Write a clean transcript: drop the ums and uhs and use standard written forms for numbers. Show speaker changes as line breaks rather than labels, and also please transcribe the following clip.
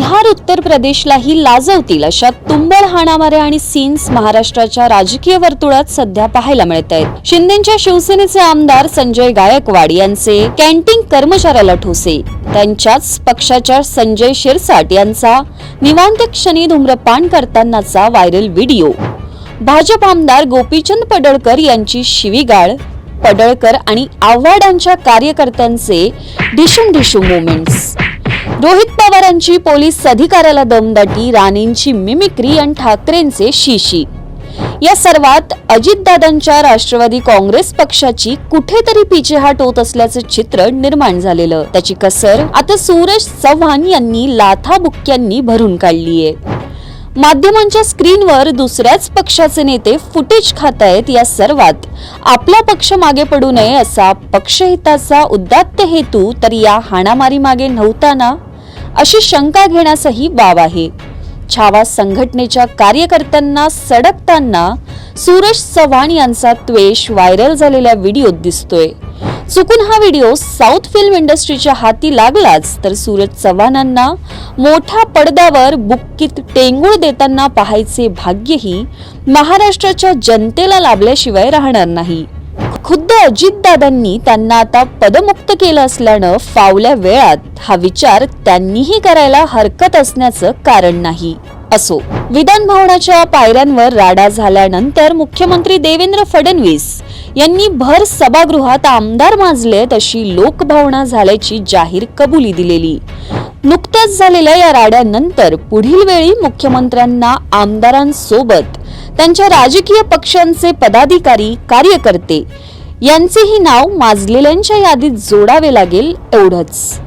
बिहार, उत्तर प्रदेशलाही लाजवतील अशा तुंबळ हाणामाऱ्या आणि सीन्स महाराष्ट्राच्या राजकीय वर्तुळात सध्या पाहायला मिळत आहेत। शिंदेच्या शिवसेनेचे आमदार संजय गायकवाड यांचे कॅन्टीन कर्मचाऱ्याला ठोसे, त्यांच्याच पक्षाच्या संजय शिरसाट यांचा निवांत क्षणी धूम्रपान करतानाचा व्हायरल व्हिडिओ, भाजप आमदार गोपीचंद पडळकर यांची शिवीगाळ, पडळकर आणि आव्हाडांच्या कार्यकर्त्यांचे ढिशूम मोमेंट्स, रोहित पवारांची पोलीस अधिकाऱ्याला दमदाटी, राणेंची मिमिक्री आणि ठाकरेंचे शीशी, या सर्वात अजितदादांच्या राष्ट्रवादी काँग्रेस पक्षाची कुठेतरी पिछेहाट होत असल्याचं चित्र निर्माण झालेलं। त्याची कसर आता सूरज चव्हाण यांनी लाथाबुक्क्यांनी भरून काढलीये। माध्यमांच्या स्क्रीनवर दुसऱ्याच पक्षाचे नेते फुटेज खातायत। या सर्वात आपला पक्ष मागे पडू नये असा पक्षहिताचा उदात्त हेतू तर या हाणामारी मागे नव्हता ना, अशी शंका घेण्यासही बाब आहे। छावा संघटनेच्या कार्यकर्त्यांना सडकताना सूरज चव्हाण यांचा त्वेष व्हायरल झालेल्या व्हिडिओत दिसतोय। चुकून हा व्हिडिओ साऊथ फिल्म इंडस्ट्रीच्या हाती लागलाच तर सूरज चव्हाणांना मोठ्या पडद्यावर बुक्कीत टेंगूळ देताना पाहायचे भाग्यही महाराष्ट्राच्या जनतेला लाभल्याशिवाय राहणार नाही। खुद्द अजितदादांनी त्यांना आता पदमुक्त केलं असल्यानं फावल्या वेळात हा विचार त्यांनीही करायला हरकत असण्याचं कारण नाही। असो, विधान भवनाच्या पायऱ्यांवर राडा झाल्यानंतर मुख्यमंत्री देवेंद्र फडणवीस यांनी भर सभागृहात आमदार माजलेत अशी लोकभावना झाल्याची जाहीर कबुली दिलेली। नुकत्याच झालेल्या या राड्यानंतर पुढील वेळी मुख्यमंत्र्यांना आमदारांसोबत त्यांच्या राजकीय पक्षांचे पदाधिकारी, कार्यकर्ते यांचेही नाव माजलेल्यांच्या यादीत जोडावे लागेल एवढंच।